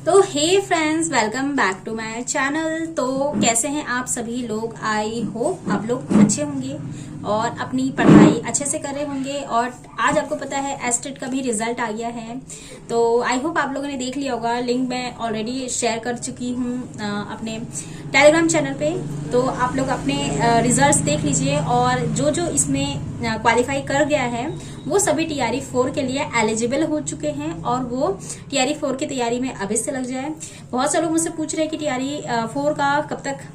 तो hey friends, welcome back to my channel. तो कैसे हैं आप सभी लोग? आई होप आप लोग अच्छे होंगे और अपनी पढ़ाई अच्छे से कर रहे होंगे। और आज आपको पता है एस्टेट का भी रिजल्ट आ गया है, तो आई होप आप लोगों ने देख लिया होगा। लिंक मैं ऑलरेडी शेयर कर चुकी हूँ अपने टेलीग्राम चैनल पे। तो आप लोग अपने रिजल्ट्स देख लीजिए और जो जो इसमें क्वालिफाई कर गया है वो सभी टीआरई 4 के लिए एलिजिबल हो चुके हैं और वो टीआरई 4 की तैयारी में अभी से लग जाए। बहुत सारे लोग मुझसे पूछ रहे हैं कि टीआरई 4 का कब तक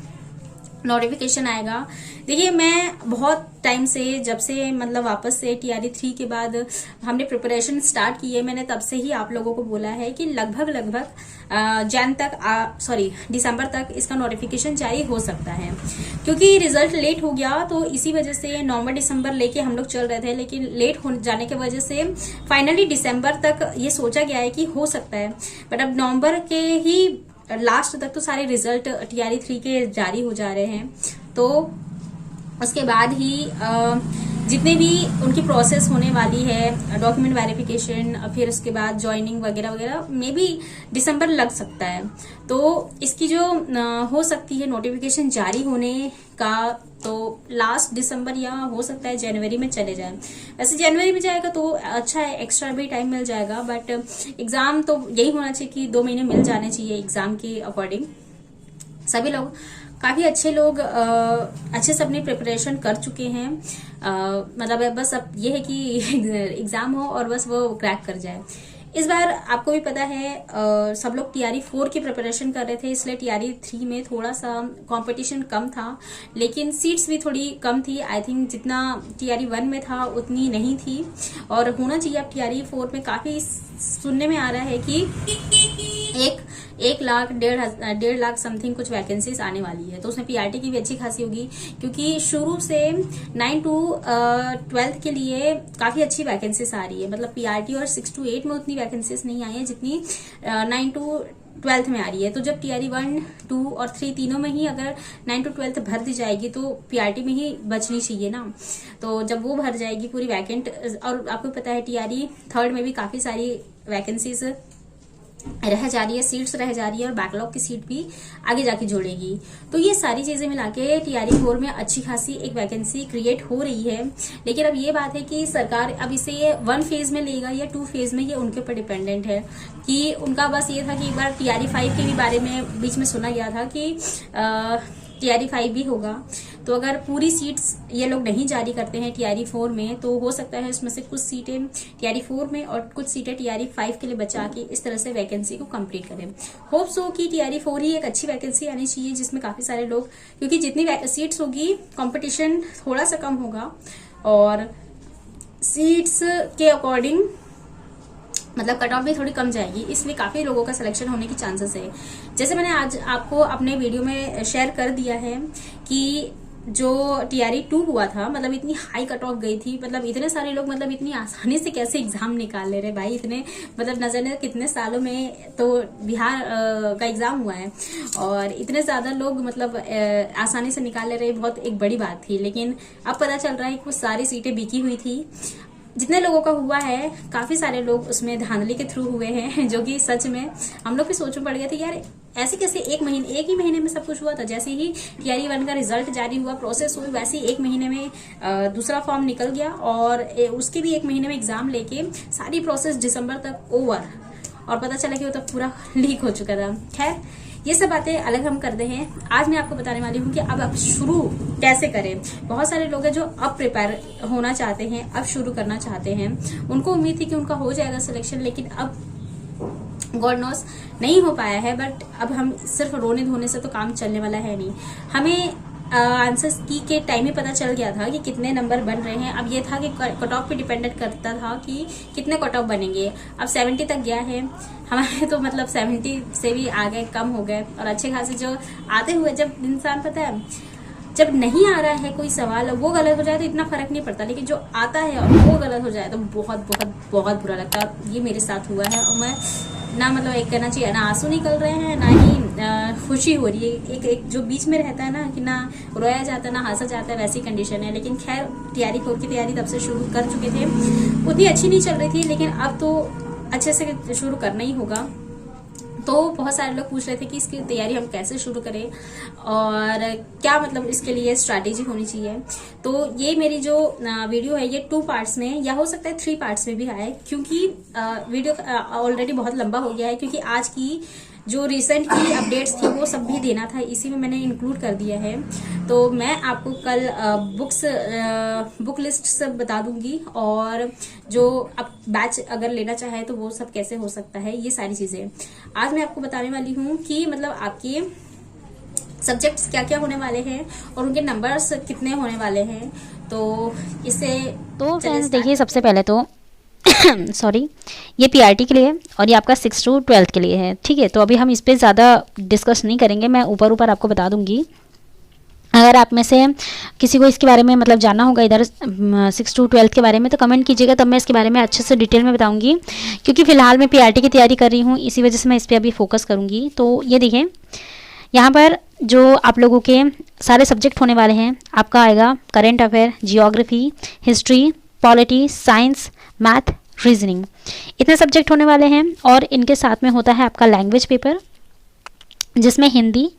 नोटिफिकेशन आएगा। देखिए, मैं बहुत टाइम से, जब से मतलब वापस से टीआरई 3 के बाद हमने प्रिपरेशन स्टार्ट की है, मैंने तब से ही आप लोगों को बोला है कि लगभग दिसंबर तक इसका नोटिफिकेशन जारी हो सकता है। क्योंकि रिजल्ट लेट हो गया तो इसी वजह से नवंबर दिसंबर लेके हम लोग चल रहे थे, लेकिन लेट हो जाने की वजह से फाइनली दिसंबर तक ये सोचा गया है कि हो सकता है। बट अब नवंबर के ही लास्ट तक तो सारे रिजल्ट टीआरई 3 के जारी हो जा रहे हैं। तो उसके बाद ही जितने भी उनकी प्रोसेस होने वाली है, डॉक्यूमेंट वेरिफिकेशन, फिर उसके बाद ज्वाइनिंग वगैरह वगैरह, मे बी दिसंबर लग सकता है। तो इसकी जो हो सकती है नोटिफिकेशन जारी होने का, तो लास्ट दिसंबर या हो सकता है जनवरी में चले जाए। वैसे जनवरी में जाएगा तो अच्छा है, एक्स्ट्रा भी टाइम मिल जाएगा। बट एग्जाम तो यही होना चाहिए कि 2 महीने मिल जाने चाहिए एग्जाम के अकॉर्डिंग। सभी लोग काफी अच्छे लोग अच्छे से अपनी प्रिपरेशन कर चुके हैं। मतलब बस अब ये है कि एग्जाम हो और बस वो क्रैक कर जाए। इस बार आपको भी पता है सब लोग टीआरई 4 की प्रिपरेशन कर रहे थे, इसलिए टीआरई 3 में थोड़ा सा कंपटीशन कम था, लेकिन सीट्स भी थोड़ी कम थी। आई थिंक जितना टीआरई 1 में था उतनी नहीं थी, और होना चाहिए। अब टीआरई 4 में काफी सुनने में आ रहा है कि एक लाख 1.5 लाख समथिंग कुछ वैकेंसीज आने वाली है। तो उसमें पीआरटी की भी अच्छी खासी होगी, क्योंकि शुरू से 9 to 12 के लिए काफी अच्छी वैकेंसीज आ रही है। मतलब पीआरटी और 6 to 8 में उतनी वैकेंसीज नहीं आई है जितनी 9 to 12 में आ रही है। तो जब टीआरई 1, 2 और 3 तीनों में ही अगर 9 to 12 भर दी जाएगी तो पीआरटी में ही बचनी चाहिए ना। तो जब वो भर जाएगी पूरी वैकेंट, और आपको पता है टीआरई 3 में भी काफी सारी वैकेंसीज रह जा रही है, सीट्स रह जा रही है, और बैकलॉग की सीट भी आगे जाके जोड़ेगी। तो ये सारी चीजें मिला के टीआरई 4 में अच्छी खासी एक वैकेंसी क्रिएट हो रही है। लेकिन अब ये बात है कि सरकार अब इसे 1 फेज में लेगा या 2 फेज में, ये उनके ऊपर डिपेंडेंट है। कि उनका बस ये था कि एक बार टीआरई 5 के भी बारे में बीच में सुना गया था कि टीआरई 5 भी होगा। तो अगर पूरी सीट्स ये लोग नहीं जारी करते हैं टीआरई 4 में, तो हो सकता है इसमें से कुछ सीटें टीआरई 4 में और कुछ सीटें टीआरई 5 के लिए बचा के इस तरह से वैकेंसी को कंप्लीट करें। होप सो कि टीआरई 4 ही एक अच्छी वैकेंसी आनी चाहिए जिसमें काफी सारे लोग, क्योंकि जितनी सीट्स होगी कंपटीशन थोड़ा सा कम होगा, और सीट्स के अकॉर्डिंग मतलब कट ऑफ भी थोड़ी कम जाएगी, इसलिए काफी लोगों का सिलेक्शन होने की चांसेस है। जैसे मैंने आज आपको अपने वीडियो में शेयर कर दिया है कि जो टीआरई 2 हुआ था, मतलब इतनी हाई कट ऑफ गई थी। मतलब इतने सारे लोग मतलब इतनी आसानी से कैसे एग्जाम निकाल ले रहे भाई, इतने मतलब न जाने कितने सालों में तो बिहार का एग्जाम हुआ है, और इतने ज्यादा लोग मतलब आसानी से निकाल ले रहे, बहुत एक बड़ी बात थी। लेकिन अब पता चल रहा है कि वो सारी सीटें बिकी हुई थी। जितने लोगों का हुआ है, काफी सारे लोग उसमें धांधली के थ्रू हुए हैं, जो कि सच में हम लोग भी सोच में पड़ गए थे यार ऐसे कैसे एक ही महीने में सब कुछ हुआ था। जैसे ही टीआरई 1 का रिजल्ट जारी हुआ, प्रोसेस हुई, वैसे ही 1 महीने में दूसरा फॉर्म निकल गया, और उसके भी 1 महीने में एग्जाम लेके सारी प्रोसेस दिसंबर तक ओवर, और पता चला कि वो तो पूरा लीक हो चुका था। खैर, ये सब बातें अलग हम करते हैं। आज मैं आपको बताने वाली हूँ कि अब आप शुरू कैसे करें। बहुत सारे लोग हैं जो अब प्रिपेयर होना चाहते हैं, अब शुरू करना चाहते हैं। उनको उम्मीद थी कि उनका हो जाएगा सिलेक्शन, लेकिन अब गॉड नोस नहीं हो पाया है। बट अब हम सिर्फ रोने धोने से तो काम चलने वाला है नहीं। हमें आंसर्स की के टाइम ही पता चल गया था कि कितने नंबर बन रहे हैं। अब ये था कि कट ऑफ पे डिपेंडेंट करता था कि कितने कट ऑफ बनेंगे। अब 70 तक गया है हमारे, तो मतलब 70 से भी आगे कम हो गए, और अच्छे खासे जो आते हुए, जब इंसान पता है जब नहीं आ रहा है कोई सवाल वो गलत हो जाए तो इतना फर्क नहीं पड़ता, लेकिन जो आता है और वो गलत हो जाए तो बहुत बहुत बहुत बुरा लगता है। ये मेरे साथ हुआ है, और मैं ना मतलब एक कहना चाहिए ना आंसू निकल रहे हैं ना ही खुशी हो रही है। एक जो बीच में रहता है ना, कि ना रोया जाता है ना हंसा जाता है, वैसी कंडीशन है। लेकिन खैर, टीआरई 4 की तैयारी तब से शुरू कर चुके थे, उतनी अच्छी नहीं चल रही थी, लेकिन अब तो अच्छे से शुरू करना ही होगा। तो बहुत सारे लोग पूछ रहे थे कि इसकी तैयारी हम कैसे शुरू करें और क्या मतलब इसके लिए स्ट्रैटेजी होनी चाहिए। तो ये मेरी जो वीडियो है ये 2 पार्ट्स में या हो सकता है 3 पार्ट्स में भी आए, क्योंकि वीडियो ऑलरेडी बहुत लंबा हो गया है, क्योंकि आज की जो रिसेंट की अपडेट्स थी वो सब भी देना था, इसी में मैंने इंक्लूड कर दिया है। तो मैं आपको कल बुक लिस्ट सब बता दूंगी, और जो आप बैच अगर लेना चाहे तो वो सब कैसे हो सकता है, ये सारी चीजें आज मैं आपको बताने वाली हूँ कि मतलब आपके सब्जेक्ट्स क्या क्या होने वाले हैं और उनके नंबर्स कितने होने वाले हैं। तो इससे तो फ्रेंड्स देखिए, सबसे पहले तो सॉरी, ये पीआरटी के लिए और ये आपका 6 to 12 के लिए है, ठीक है। तो अभी हम इस पर ज़्यादा डिस्कस नहीं करेंगे, मैं ऊपर ऊपर आपको बता दूंगी। अगर आप में से किसी को इसके बारे में मतलब जानना होगा इधर 6 to 12 के बारे में, तो कमेंट कीजिएगा, तब मैं इसके बारे में अच्छे से डिटेल में बताऊंगी। क्योंकि फ़िलहाल मैं पीआरटी की तैयारी कर रही हूँ, इसी वजह से मैं इस पर अभी फोकस करूँगी। तो ये देखें, यहाँ पर जो आप लोगों के सारे सब्जेक्ट होने वाले हैं, आपका आएगा current affair, geography, history, polity, science, math, reasoning, इतने सब्जेक्ट होने वाले हैं। और इनके साथ में होता है आपका लैंग्वेज पेपर, जिसमें हिंदी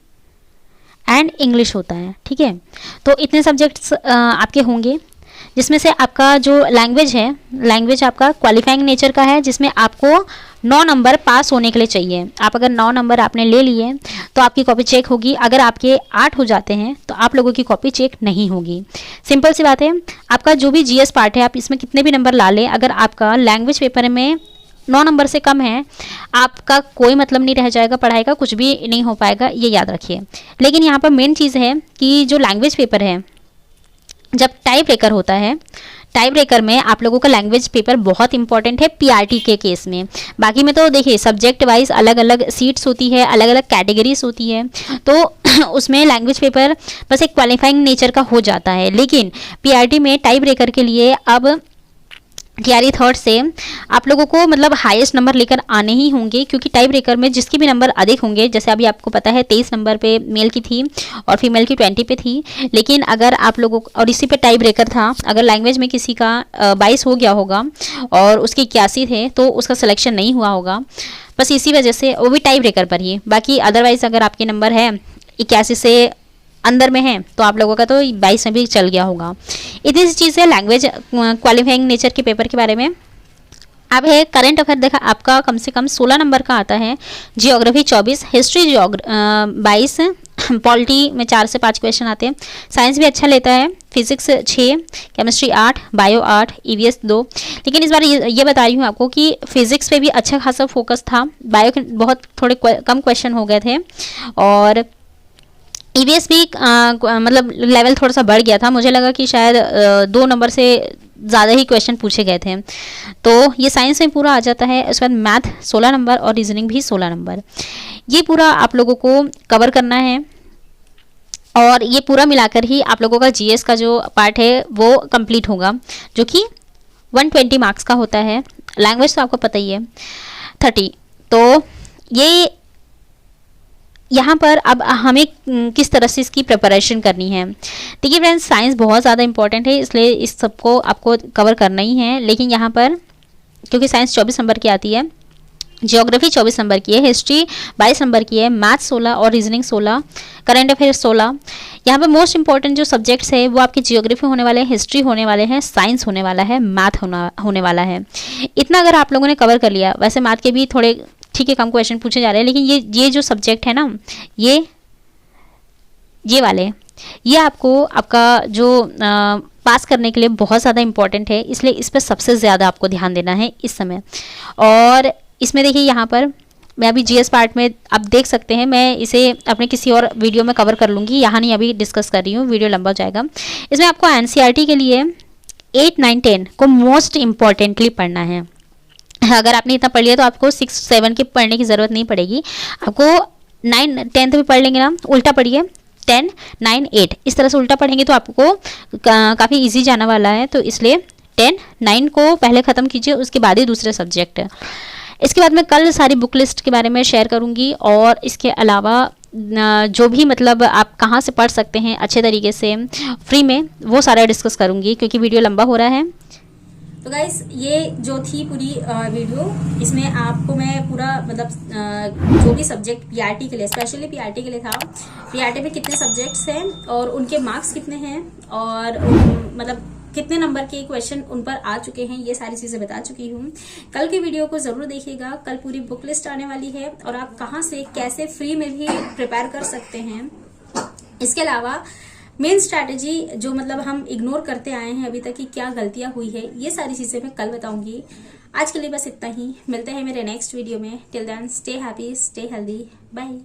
एंड इंग्लिश होता है, ठीक है। तो इतने सब्जेक्ट्स आपके होंगे, जिसमें से आपका जो लैंग्वेज है, लैंग्वेज आपका क्वालिफाइंग नेचर का है, जिसमें आपको 9 नंबर पास होने के लिए चाहिए। आप अगर 9 नंबर आपने ले लिए तो आपकी कॉपी चेक होगी। अगर आपके 8 हो जाते हैं तो आप लोगों की कॉपी चेक नहीं होगी। सिंपल सी बात है। आपका जो भी जीएस पार्ट है, आप इसमें कितने भी नंबर ला लें, अगर आपका लैंग्वेज पेपर में 9 नंबर से कम है, आपका कोई मतलब नहीं रह जाएगा, पढ़ाई का कुछ भी नहीं हो पाएगा, ये याद रखिए। लेकिन यहाँ पर मेन चीज़ है कि जो लैंग्वेज पेपर है, जब टाई ब्रेकर होता है, टाई ब्रेकर में आप लोगों का लैंग्वेज पेपर बहुत इंपॉर्टेंट है पीआरटी के केस में। बाकी में तो देखिए सब्जेक्ट वाइज अलग अलग सीट्स होती है, अलग अलग कैटेगरीज होती है, तो उसमें लैंग्वेज पेपर बस एक क्वालिफाइंग नेचर का हो जाता है। लेकिन पीआरटी में टाई ब्रेकर के लिए अब तैयारी थर्ड से आप लोगों को मतलब हाईएस्ट नंबर लेकर आने ही होंगे, क्योंकि टाई ब्रेकर में जिसके भी नंबर अधिक होंगे, जैसे अभी आपको पता है 23 नंबर पे मेल की थी और फीमेल की 20 पे थी। लेकिन अगर आप लोगों और इसी पे टाई ब्रेकर था, अगर लैंग्वेज में किसी का 22 हो गया होगा और उसके 81 थे तो उसका सिलेक्शन नहीं हुआ होगा, बस इसी वजह से, वो भी टाई ब्रेकर पर ही। बाकी अदरवाइज अगर आपके नंबर है 81 से अंदर में है तो आप लोगों का तो 22 में भी चल गया होगा। इतनी सी चीज़ है लैंग्वेज क्वालिफाइंग नेचर के पेपर के बारे में। अब है करंट अफेयर, देखा आपका कम से कम 16 नंबर का आता है, जियोग्राफी 24, हिस्ट्री 22, पॉलिटी में 4 से 5 क्वेश्चन आते हैं, साइंस भी अच्छा लेता है, फिजिक्स 6, केमिस्ट्री 8, बायो 8, ईवीएस 2। लेकिन इस बार ये बता रही हूँ आपको कि फिजिक्स पे भी अच्छा खासा फोकस था, बायो के बहुत थोड़े कम क्वेश्चन हो गए थे, और ईवीएस भी मतलब लेवल थोड़ा सा बढ़ गया था। मुझे लगा कि शायद 2 नंबर से ज़्यादा ही क्वेश्चन पूछे गए थे, तो ये साइंस में पूरा आ जाता है। उसके बाद मैथ 16 नंबर और रीजनिंग भी 16 नंबर। ये पूरा आप लोगों को कवर करना है, और ये पूरा मिलाकर ही आप लोगों का जीएस का जो पार्ट है वो कंप्लीट होगा, जो कि 120 मार्क्स का होता है। लैंग्वेज तो आपको पता ही है 30। तो ये यहाँ पर अब हमें किस तरह से इसकी प्रिपरेशन करनी है। देखिए फ्रेंड्स, साइंस बहुत ज़्यादा इंपॉर्टेंट है, इसलिए इस सबको आपको कवर करना ही है। लेकिन यहाँ पर क्योंकि साइंस 24 नंबर की आती है, जियोग्राफी 24 नंबर की है, हिस्ट्री 22 नंबर की है, मैथ 16 और रीजनिंग 16, करंट अफेयर 16। यहाँ पर मोस्ट इंपॉर्टेंट जो सब्जेक्ट्स है वो आपकी जियोग्राफी होने वाले हैं, हिस्ट्री होने वाले हैं, साइंस होने वाला है, मैथ होने वाला है। इतना अगर आप लोगों ने कवर कर लिया, वैसे मैथ के भी थोड़े ठीक है कम क्वेश्चन पूछे जा रहे हैं, लेकिन ये जो सब्जेक्ट है ना, ये वाले, ये आपको आपका जो पास करने के लिए बहुत ज़्यादा इंपॉर्टेंट है, इसलिए इस पर सबसे ज़्यादा आपको ध्यान देना है इस समय। और इसमें देखिए यहाँ पर मैं अभी जीएस पार्ट में आप देख सकते हैं, मैं इसे अपने किसी और वीडियो में कवर कर लूँगी, यहाँ नहीं अभी डिस्कस कर रही हूँ, वीडियो लंबा हो जाएगा। इसमें आपको एनसीईआरटी के लिए 8, 9, 10 को मोस्ट इम्पॉर्टेंटली पढ़ना है। अगर आपने इतना पढ़ लिया तो आपको 6, 7 की पढ़ने की ज़रूरत नहीं पड़ेगी, आपको 9, 10 भी पढ़ लेंगे ना, उल्टा पढ़िए 10, 9, 8 इस तरह से उल्टा पढ़ेंगे तो आपको काफ़ी इजी जाने वाला है। तो इसलिए 10, 9 को पहले ख़त्म कीजिए, उसके बाद ही दूसरे सब्जेक्ट। इसके बाद मैं कल सारी बुक लिस्ट के बारे में शेयर करूँगी, और इसके अलावा जो भी मतलब आप कहाँ से पढ़ सकते हैं अच्छे तरीके से फ्री में, वो सारा डिस्कस करूँगी, क्योंकि वीडियो लंबा हो रहा है। तो गाइस ये जो थी पूरी वीडियो, इसमें आपको मैं पूरा मतलब जो भी सब्जेक्ट पीआरटी के लिए, स्पेशली पीआरटी के लिए था, पीआरटी में कितने सब्जेक्ट्स हैं और उनके मार्क्स कितने हैं और मतलब कितने नंबर के क्वेश्चन उन पर आ चुके हैं, ये सारी चीजें बता चुकी हूँ। कल की वीडियो को जरूर देखिएगा, कल पूरी बुक लिस्ट आने वाली है और आप कहाँ से कैसे फ्री में भी प्रिपेयर कर सकते हैं। इसके अलावा मेन स्ट्रैटेजी जो मतलब हम इग्नोर करते आए हैं अभी तक की क्या गलतियां हुई है, ये सारी चीजें मैं कल बताऊंगी। आज के लिए बस इतना ही, मिलते हैं मेरे नेक्स्ट वीडियो में। Till then stay happy, stay healthy, bye.